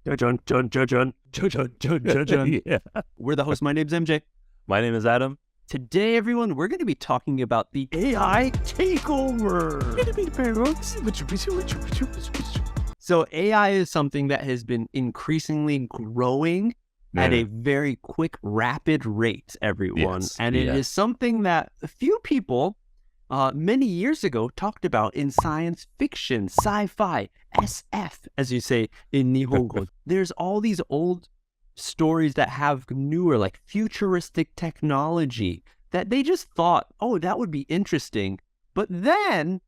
Jun, Jun, Jun, Jun, Jun, Jun, Jun, Jun, Jun. Yeah. We're the hosts. My name's MJ. My name is Adam. Today, everyone, we're going to be talking about the AI takeover. So AI is something that has been increasingly growing at a very quick, rapid rate, everyone. Yes, And it is something that a few people many years ago talked about in science fiction, sci-fi, SF, as you say in Nihongo. There's all these old stories that have newer, like futuristic technology that they just thought, oh, that would be interesting, but then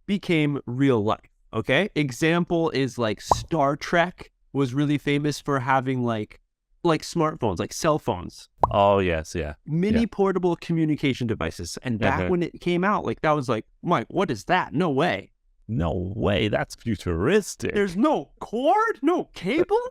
became real life. Okay. Example is like Star Trek was really famous for having like smartphones, like cell phones. Oh, yes. Yeah. Mini portable communication devices. And back when it came out, like that was like, Mike, what is that? No way. No way. That's futuristic. There's no cord, no cable.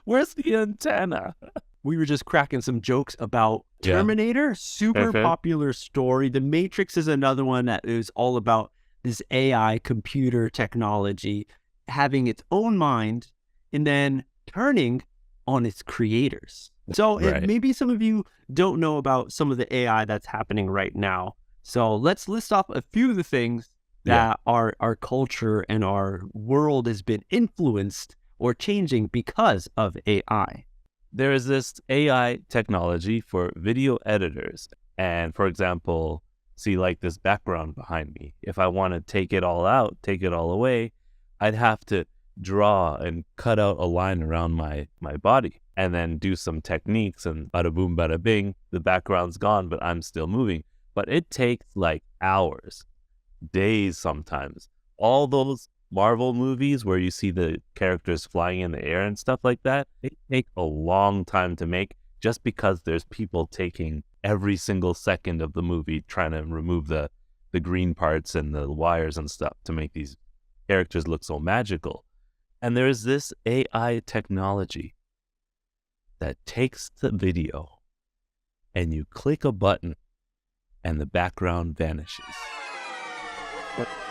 Where's the antenna? We were just cracking some jokes about Terminator, super popular story. The Matrix is another one that is all about this AI computer technology having its own mind and then turning on its creators. So maybe some of you don't know about some of the AI that's happening right now. So let's list off a few of the things that our culture and our world has been influenced or changing because of AI. There is this AI technology for video editors. And for example, see like this background behind me. If I want to take it all out, take it all away, I'd have to draw and cut out a line around my body and then do some techniques and bada boom, bada bing, the background's gone, but I'm still moving. But it takes like hours, days sometimes. All those Marvel movies where you see the characters flying in the air and stuff like that, they take a long time to make just because there's people taking every single second of the movie trying to remove the green parts and the wires and stuff to make these characters look so magical. And there's this AI technology that takes the video and you click a button and the background vanishes.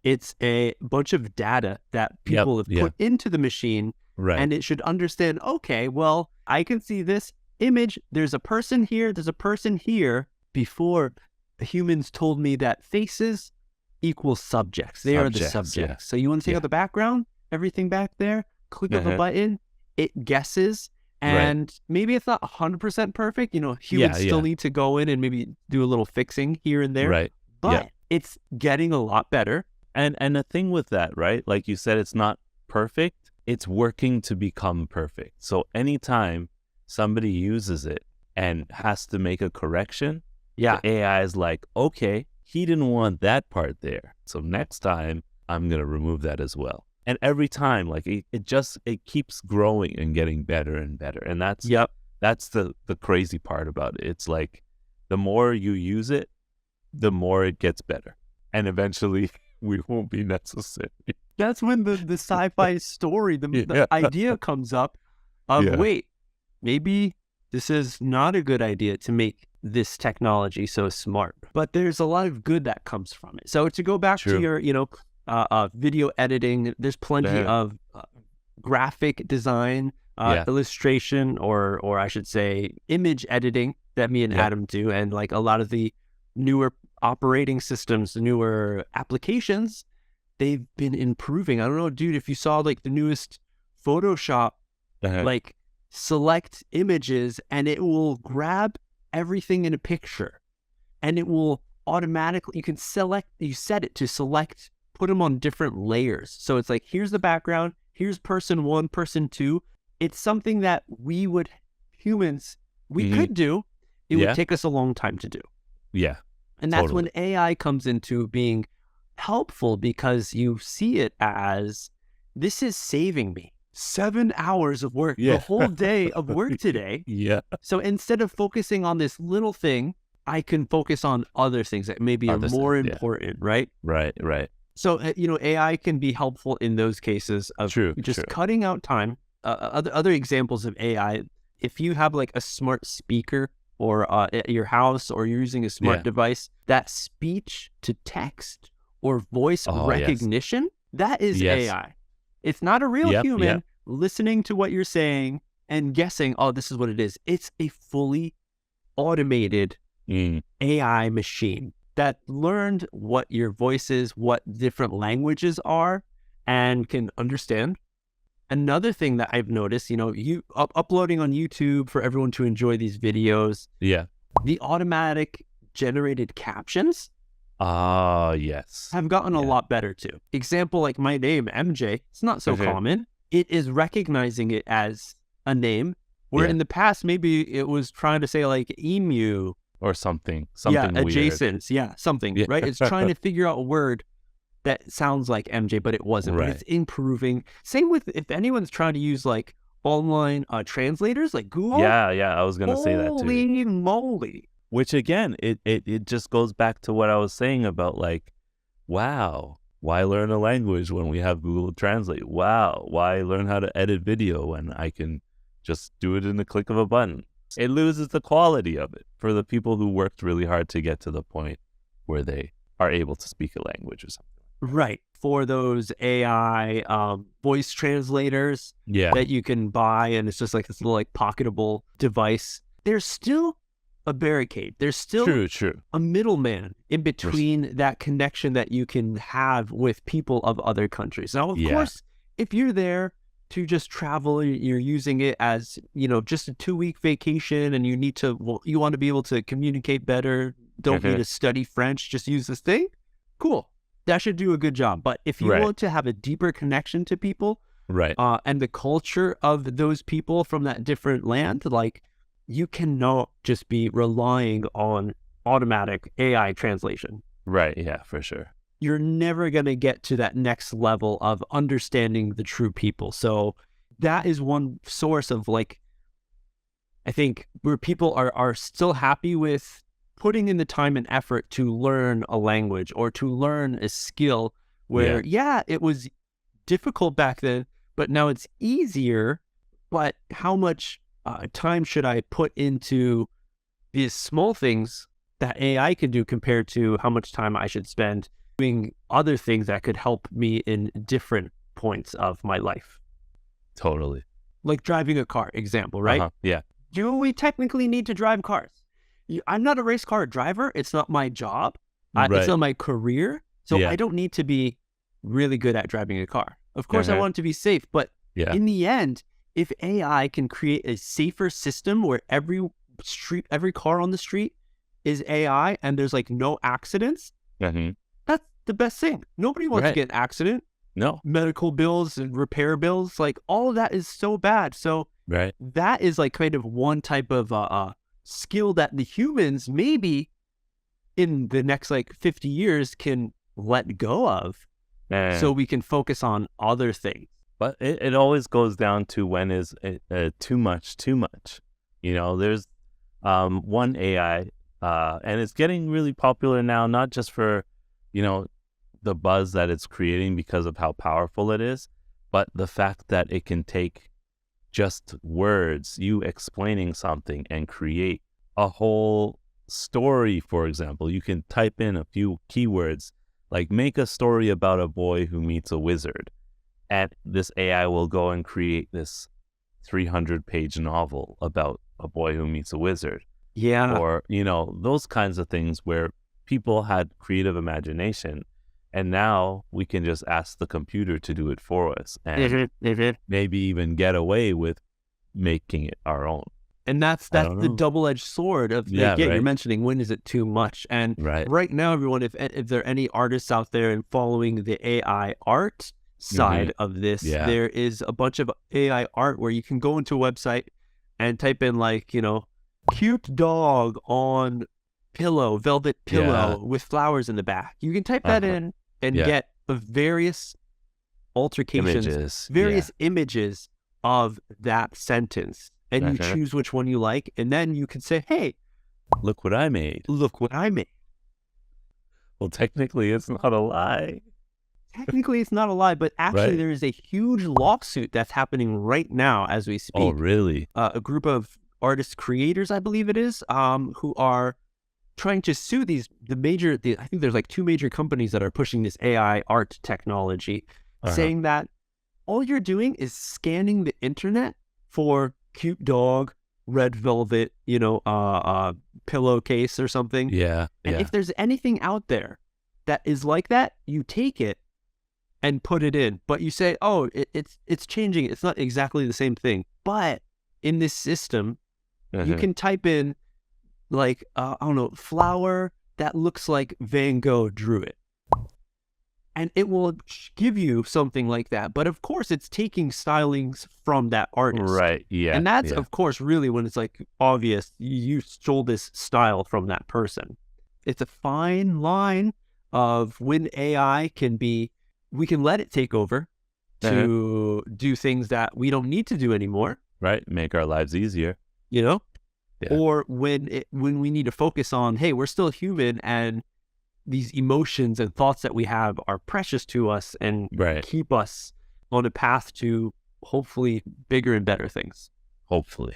It's a bunch of data that people have put into the machine, and it should understand, okay, well, I can see this image. There's a person here. There's a person here. Before, humans told me that faces equal subjects. They are the subjects. Yeah. So you want to take out the background, everything back there, click of a button, it guesses. And maybe it's not 100% perfect. You know, humans still need to go in and maybe do a little fixing here and there. Right. But it's getting a lot better. And the thing with that, right? Like you said, it's not perfect. It's working to become perfect. So anytime somebody uses it and has to make a correction, the AI is like, okay, he didn't want that part there. So next time I'm going to remove that as well. And every time, like it keeps growing and getting better and better. And that's the crazy part about it. It's like the more you use it, the more it gets better. And eventually we won't be necessary. That's when the sci-fi story, the idea comes up of, wait, maybe this is not a good idea to make this technology so smart. But there's a lot of good that comes from it. So to go back to your, video editing, there's plenty of graphic design, illustration, or I should say image editing that me and Adam do. And like a lot of the newer operating systems, the newer applications, they've been improving. I don't know, dude, if you saw like the newest Photoshop, like select images and it will grab everything in a picture and it will automatically, you set it to select, put them on different layers. So it's like, here's the background, here's person one, person two. It's something that humans could do. It would take us a long time to do. Yeah. And that's when AI comes into being helpful, because you see it as, this is saving me 7 hours of work, the whole day of work today. So instead of focusing on this little thing, I can focus on other things that maybe are more important, right? Right. So, AI can be helpful in those cases of cutting out time. Other examples of AI, if you have like a smart speaker or at your house, or you're using a smart device, that speech to text or voice recognition, that is AI. It's not a real human listening to what you're saying and guessing, oh, this is what it is. It's a fully automated AI machine that learned what your voice is, what different languages are, and can understand. Another thing that I've noticed, you uploading on YouTube for everyone to enjoy these videos. Yeah. The automatic generated captions yes. have gotten a lot better too. Example, like my name, MJ, it's not so common. It is recognizing it as a name, where in the past, maybe it was trying to say like emu. Or something weird. Adjacent. Yeah, something, right? It's trying to figure out a word that sounds like MJ, but it wasn't. Right. But it's improving. Same with if anyone's trying to use like online translators, like Google. Yeah, I was going to say that too. Holy moly. Which again, it just goes back to what I was saying about like, wow, why learn a language when we have Google Translate? Wow, why learn how to edit video when I can just do it in the click of a button? It loses the quality of it for the people who worked really hard to get to the point where they are able to speak a language or something. Right. For those AI voice translators that you can buy, and it's just like this little like pocketable device. There's still a barricade. There's still a middleman in between that connection that you can have with people of other countries. Now, of course, if you're there to just travel, you're using it as, just a 2-week vacation, and you want to be able to communicate better, don't need to study French, just use this thing. Cool. That should do a good job. But if you want to have a deeper connection to people, and the culture of those people from that different land, like, you cannot just be relying on automatic AI translation. Right. Yeah, for sure. You're never going to get to that next level of understanding the true people. So that is one source of, like, I think where people are still happy with putting in the time and effort to learn a language or to learn a skill where, it was difficult back then, but now it's easier. But how much time should I put into these small things that AI can do compared to how much time I should spend doing other things that could help me in different points of my life? Totally. Like driving a car, example, right? Yeah. Do we technically need to drive cars? I'm not a race car driver. It's not my job. It's not my career. So I don't need to be really good at driving a car. Of course, I want it to be safe. But in the end, if AI can create a safer system where every car on the street is AI and there's like no accidents, that's the best thing. Nobody wants to get an accident. No. Medical bills and repair bills, like all of that is so bad. So that is like kind of one type of skill that the humans maybe in the next like 50 years can let go of, so we can focus on other things. But it always goes down to when is too much. There's one AI, and it's getting really popular now, not just for, the buzz that it's creating because of how powerful it is, but the fact that it can take just words, you explaining something, and create a whole story. For example, you can type in a few keywords, like make a story about a boy who meets a wizard. And this AI will go and create this 300-page novel about a boy who meets a wizard. Yeah. Or, those kinds of things where people had creative imagination. And now we can just ask the computer to do it for us and maybe even get away with making it our own. And that's the double-edged sword of, you're mentioning, when is it too much? And right now, everyone, if there are any artists out there and following the AI art side of this, there is a bunch of AI art where you can go into a website and type in like, cute dog on velvet pillow with flowers in the back. You can type that in and get the various altercations, images of that sentence. And you choose which one you like. And then you can say, hey, look what I made. Well, technically, it's not a lie. Technically, it's not a lie, but actually there is a huge lawsuit that's happening right now as we speak. Oh, really? A group of artist creators, I believe it is, who are trying to sue I think there's like 2 major companies that are pushing this AI art technology, saying that all you're doing is scanning the internet for cute dog, red velvet, pillowcase or something. Yeah. And if there's anything out there that is like that, you take it and put it in. But you say, oh, it's changing. It's not exactly the same thing. But in this system, you can type in like, flower that looks like Van Gogh drew it. And it will give you something like that. But of course, it's taking stylings from that artist. Right, yeah. And that's, of course, really when it's like obvious you stole this style from that person. It's a fine line of when AI we can let it take over to do things that we don't need to do anymore. Right, make our lives easier. Yeah. Or when we need to focus on, hey, we're still human and these emotions and thoughts that we have are precious to us and keep us on a path to hopefully bigger and better things. Hopefully.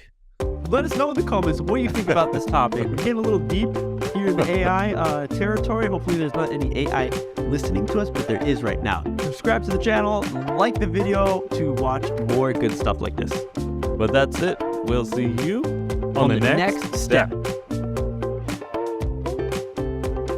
Let us know in the comments what you think about this topic. We're getting a little deep here in the AI territory. Hopefully there's not any AI listening to us, but there is right now. Subscribe to the channel, like the video to watch more good stuff like this. But that's it. We'll see you on the next step.